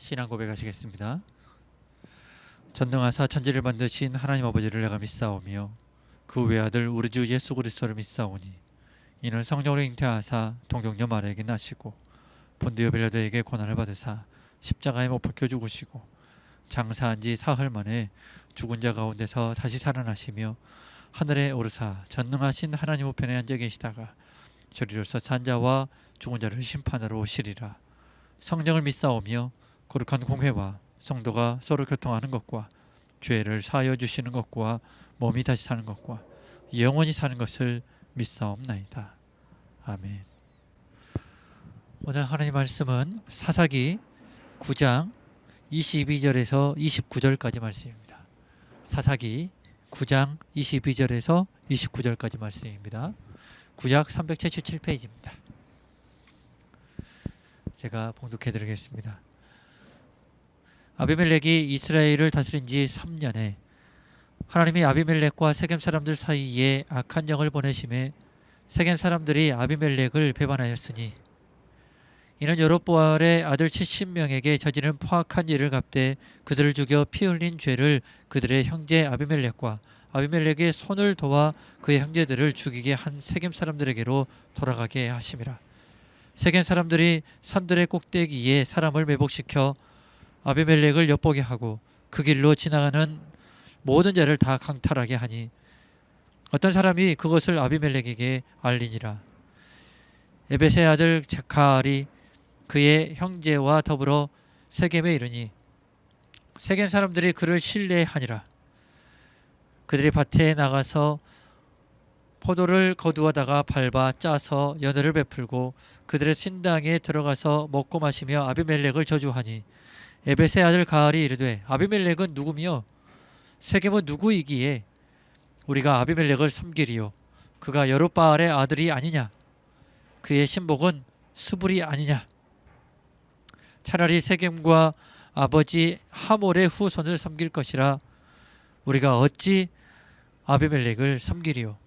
신앙 고백하시겠습니다. 전능하사 천지를 만드신 하나님 아버지를 내가 믿사오며 그 외아들 우리 주 예수 그리스도를 믿사오니 이는 성령으로 잉태하사 동정녀 마리아에게 나시고 본디오 빌라도에게 고난을 받으사 십자가에 못 박혀 죽으시고 장사한 지 사흘 만에 죽은 자 가운데서 다시 살아나시며 하늘에 오르사 전능하신 하나님 우편에 앉아 계시다가 저리로서 산 자와 죽은 자를 심판하러 오시리라. 성령을 믿사오며 거룩한 공회와 성도가 서로 교통하는 것과 죄를 사하여 주시는 것과 몸이 다시 사는 것과 영원히 사는 것을 믿사옵나이다. 아멘. 오늘 하나님 말씀은 사사기 9장 22절에서 29절까지 말씀입니다. 사사기 9장 22절에서 29절까지 말씀입니다. 구약 377페이지입니다. 제가 봉독해 드리겠습니다. 아비멜렉이 이스라엘을 다스린 지 3년에 하나님이 아비멜렉과 세겜 사람들 사이에 악한 영을 보내심에 세겜 사람들이 아비멜렉을 배반하였으니 이는 여롯보알의 아들 70명에게 저지른 포악한 일을 갚되 그들을 죽여 피 흘린 죄를 그들의 형제 아비멜렉과 아비멜렉의 손을 도와 그의 형제들을 죽이게 한 세겜 사람들에게로 돌아가게 하심이라. 세겜 사람들이 산들의 꼭대기에 사람을 매복시켜 아비멜렉을 엿보게 하고 그 길로 지나가는 모든 자를 다 강탈하게 하니 어떤 사람이 그것을 아비멜렉에게 알리니라. 에벳의 아들 가알이 그의 형제와 더불어 세겜에 이르니 세겜 사람들이 그를 신뢰하니라. 그들이 밭에 나가서 포도를 거두어다가 밟아 짜서 연회를 베풀고 그들의 신당에 들어가서 먹고 마시며 아비멜렉을 저주하니 에벳의 아들 가알이 이르되 아비멜렉은 누구며 세겜은 누구이기에 우리가 아비멜렉을 섬기리요 그가 여롯바알의 아들이 아니냐 그의 신복은 수불이 아니냐 차라리 세겜과 아버지 하몰의 후손을 섬길 것이라 우리가 어찌 아비멜렉을 섬기리요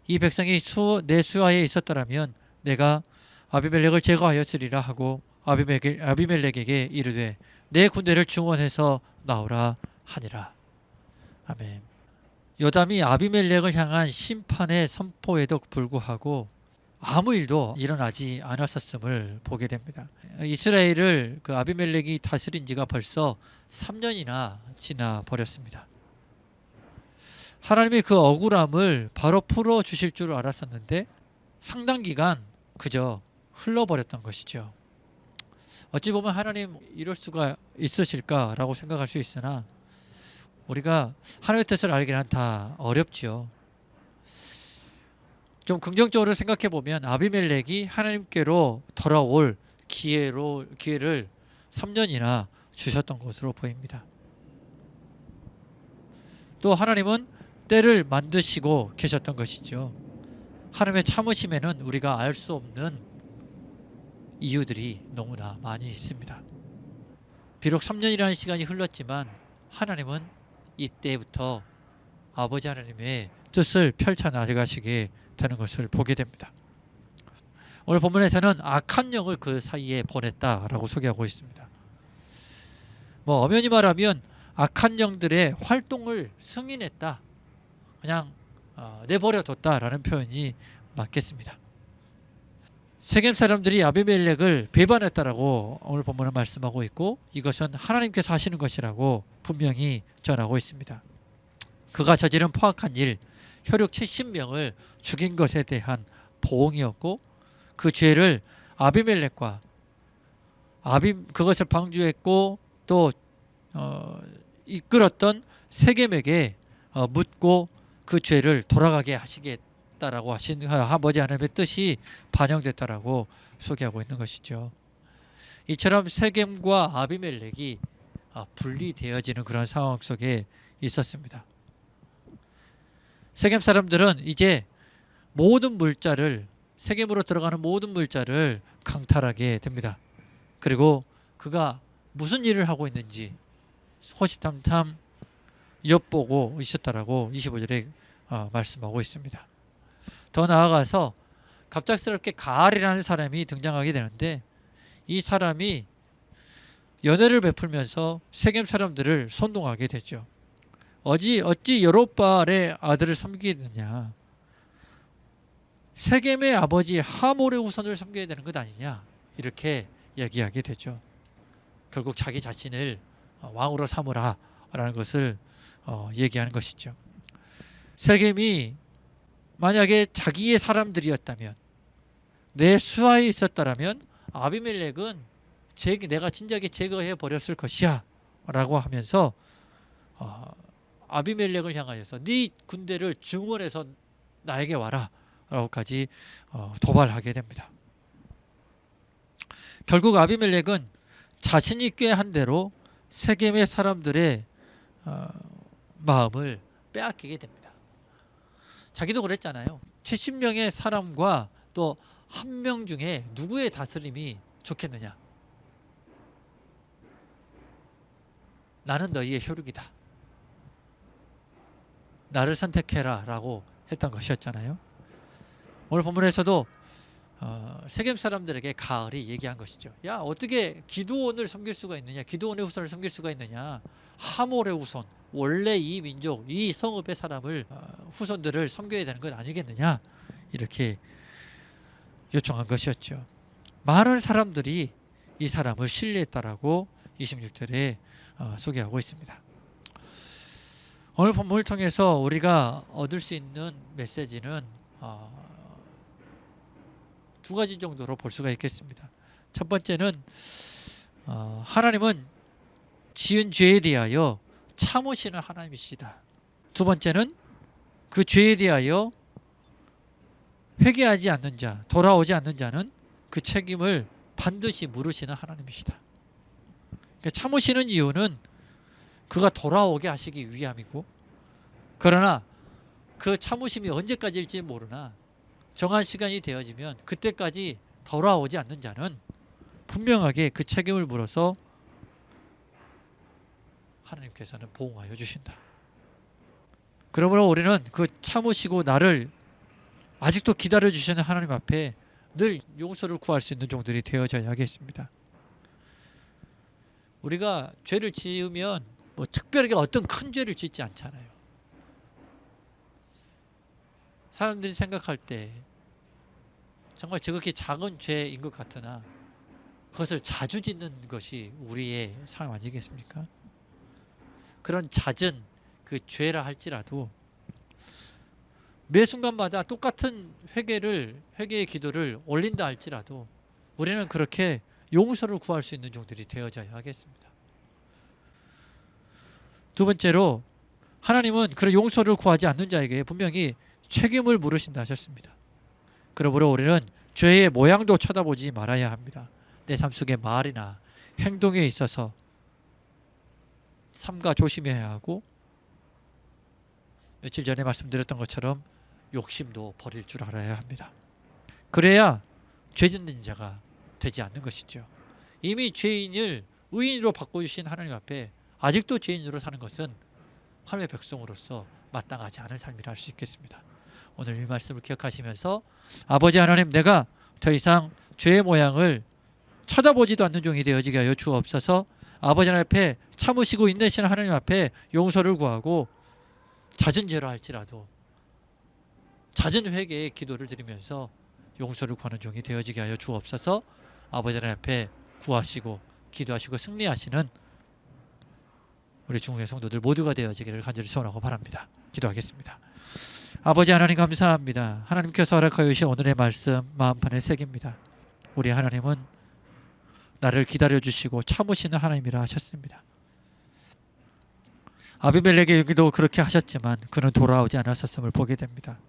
이 백성이 내 수하에 있었더라면 내가 아비멜렉을 제거하였으리라 하고 아비멜렉에게 이르되 내 군대를 중원해서 나오라 하니라. 아멘. 요담이 아비멜렉을 향한 심판의 선포에도 불구하고 아무 일도 일어나지 않았었음을 보게 됩니다. 이스라엘을 그 아비멜렉이 다스린 지가 벌써 3년이나 지나 버렸습니다. 하나님이 그 억울함을 바로 풀어 주실 줄 알았었는데 상당 기간 그저 흘러버렸던 것이죠. 어찌 보면 하나님 이럴 수가 있으실까라고 생각할 수 있으나 우리가 하나님의 뜻을 알기는 다 어렵죠. 좀 긍정적으로 생각해 보면 아비멜렉이 하나님께로 돌아올 기회를 3년이나 주셨던 것으로 보입니다. 또 하나님은 때를 만드시고 계셨던 것이죠. 하나님의 참으심에는 우리가 알 수 없는 이유들이 너무나 많이 있습니다. 비록 3년이라는 시간이 흘렀지만 하나님은 이때부터 아버지 하나님의 뜻을 펼쳐나가시게 되는 것을 보게 됩니다. 오늘 본문에서는 악한 영을 그 사이에 보냈다라고 소개하고 있습니다. 엄연히 말하면 악한 영들의 활동을 승인했다, 그냥 내버려뒀다라는 표현이 맞겠습니다. 세겜 사람들이 아비멜렉을 배반했다라고 오늘 본문은 말씀하고 있고 이것은 하나님께서 하시는 것이라고 분명히 전하고 있습니다. 그가 저지른 포악한 일, 혈육 70명을 죽인 것에 대한 보응이었고 그 죄를 아비멜렉과 그것을 방주했고 또 이끌었던 세겜에게 묻고 그 죄를 돌아가게 하시겠다라고 하신 아버지 하나님의 뜻이 반영됐다라고 소개하고 있는 것이죠. 이처럼 세겜과 아비멜렉이 분리되어지는 그런 상황 속에 있었습니다. 세겜 사람들은 이제 모든 물자를 세겜으로 들어가는 모든 물자를 강탈하게 됩니다. 그리고 그가 무슨 일을 하고 있는지 호시탐탐 엿보고 있었다라고 25절에 말씀하고 있습니다. 더 나아가서 갑작스럽게 가알이라는 사람이 등장하게 되는데 이 사람이 연애를 베풀면서 세겜 사람들을 선동하게 되죠. 어찌 여롯바알의 아들을 섬기느냐, 세겜의 아버지 하몰의 후손을 섬겨야 되는 것 아니냐, 이렇게 얘기하게 되죠. 결국 자기 자신을 왕으로 삼으라 라는 것을 얘기하는 것이죠. 세겜이 만약에 자기의 사람들이었다면, 내 수하에 있었다면 아비멜렉은 내가 진작에 제거해 버렸을 것이야 라고 하면서 아비멜렉을 향하여서 네 군대를 증원해서 나에게 와라 라고까지 도발하게 됩니다. 결국 아비멜렉은 자신이 꾀한 대로 세겜의 사람들의 마음을 빼앗기게 됩니다. 자기도 그랬잖아요. 70명의 사람과 또 한 명 중에 누구의 다스림이 좋겠느냐. 나는 너희의 혈육이다. 나를 선택해라 라고 했던 것이었잖아요. 오늘 본문에서도 세겜 사람들에게 가을이 얘기한 것이죠. 야, 어떻게 기드온을 섬길 수가 있느냐, 기드온의 후손을 섬길 수가 있느냐, 하몰의 후손, 원래 이 민족, 이 성읍의 사람을 후손들을 섬겨야 되는 것 아니겠느냐, 이렇게 요청한 것이었죠. 많은 사람들이 이 사람을 신뢰했다라고 26절에 소개하고 있습니다. 오늘 본문을 통해서 우리가 얻을 수 있는 메시지는 두 가지 정도로 볼 수가 있겠습니다. 첫 번째는 하나님은 지은 죄에 대하여 참으시는 하나님이시다. 두 번째는 그 죄에 대하여 회개하지 않는 자, 돌아오지 않는 자는 그 책임을 반드시 물으시는 하나님이시다. 그러니까 참으시는 이유는 그가 돌아오게 하시기 위함이고, 그러나 그 참으심이 언제까지일지 모르나 정한 시간이 되어지면 그때까지 돌아오지 않는 자는 분명하게 그 책임을 물어서 하나님께서는 보응하여 주신다. 그러므로 우리는 그 참으시고 나를 아직도 기다려 주시는 하나님 앞에 늘 용서를 구할 수 있는 종들이 되어져야겠습니다. 우리가 죄를 지으면 특별하게 어떤 큰 죄를 짓지 않잖아요. 사람들이 생각할 때 정말 지극히 작은 죄인 것 같으나 그것을 자주 짓는 것이 우리의 삶 아니겠습니까? 그런 잦은 그 죄라 할지라도 매 순간마다 똑같은 회개의 기도를 올린다 할지라도 우리는 그렇게 용서를 구할 수 있는 종들이 되어져야 하겠습니다. 두 번째로, 하나님은 그런 용서를 구하지 않는 자에게 분명히 책임을 물으신다 하셨습니다. 그러므로 우리는 죄의 모양도 쳐다보지 말아야 합니다. 내 삶 속의 말이나 행동에 있어서 삼가 조심해야 하고, 며칠 전에 말씀드렸던 것처럼 욕심도 버릴 줄 알아야 합니다. 그래야 죄 짓는 자가 되지 않는 것이죠. 이미 죄인을 의인으로 바꿔주신 하나님 앞에 아직도 죄인으로 사는 것은 하나님의 백성으로서 마땅하지 않은 삶이라 할 수 있겠습니다. 오늘 이 말씀을 기억하시면서 아버지 하나님, 내가 더 이상 죄의 모양을 쳐다보지도 않는 종이 되어지게 하여 주옵소서. 아버지 하나님 앞에 참으시고 인내하시는 하나님 앞에 용서를 구하고 잦은 죄로 할지라도 잦은 회개의 기도를 드리면서 용서를 구하는 종이 되어지게 하여 주옵소서. 아버지 하나님 앞에 구하시고 기도하시고 승리하시는 우리 중국의 성도들 모두가 되어지기를 간절히 소원하고 바랍니다. 기도하겠습니다. 아버지 하나님, 감사합니다. 하나님께서 허락하여 주신 오늘의 말씀 마음판에 새깁니다. 우리 하나님은 나를 기다려주시고 참으시는 하나님이라 하셨습니다. 아비멜렉에게도 그렇게 하셨지만 그는 돌아오지 않았었음을 보게 됩니다.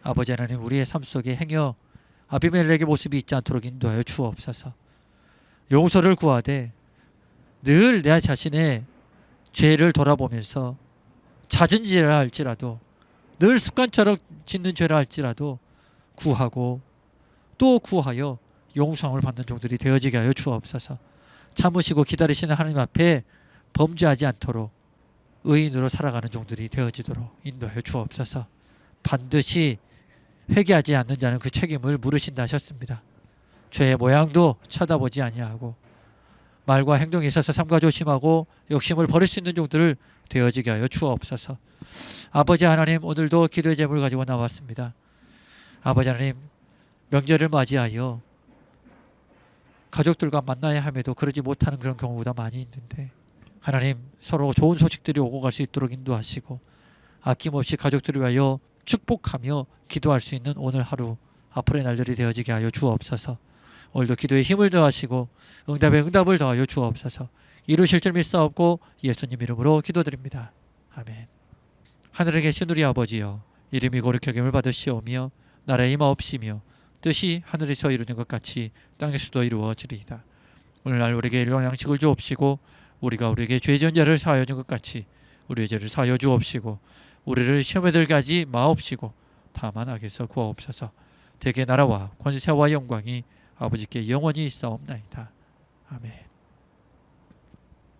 아버지 하나님, 우리의 삶 속에 행여 아비멜렉의 모습이 있지 않도록 인도하여 주옵소서. 용서를 구하되 늘 내 자신의 죄를 돌아보면서 잦은 죄라 할지라도, 늘 습관처럼 짓는 죄라 할지라도 구하고 또 구하여 용서함을 받는 종들이 되어지게 하여 주옵소서. 참으시고 기다리시는 하나님 앞에 범죄하지 않도록 의인으로 살아가는 종들이 되어지도록 인도하여 주옵소서. 반드시 회개하지 않는 자는 그 책임을 물으신다 하셨습니다. 죄의 모양도 쳐다보지 아니하고 말과 행동에 있어서 삼가 조심하고 욕심을 버릴 수 있는 종들을 되어지게 하여 주옵소서. 아버지 하나님, 오늘도 기도의 제목을 가지고 나왔습니다. 아버지 하나님, 명절을 맞이하여 가족들과 만나야 함에도 그러지 못하는 그런 경우가 많이 있는데, 하나님, 서로 좋은 소식들이 오고 갈 수 있도록 인도하시고 아낌없이 가족들을 위하여 축복하며 기도할 수 있는 오늘 하루, 앞으로의 날들이 되어지게 하여 주옵소서. 오늘도 기도에 힘을 더하시고 응답에 응답을 더하여 주옵소서. 이루실 줄 믿사옵고 예수님 이름으로 기도드립니다. 아멘. 하늘에 계신 우리 아버지여, 이름이 거룩히 여김을 받으시오며 나라의 임하옵시며 뜻이 하늘에서 이루는 것 같이 땅에서도 이루어지리이다. 오늘날 우리에게 일용 양식을 주옵시고 우리가 우리에게 죄 지은 자를 사하여 준 것 같이 우리의 죄를 사하여 주옵시고 우리를 시험에 들게 하지 마옵시고 다만 악에서 구하옵소서. 대개 나라와 권세와 영광이 아버지께 영원히 있사옵나이다. 아멘.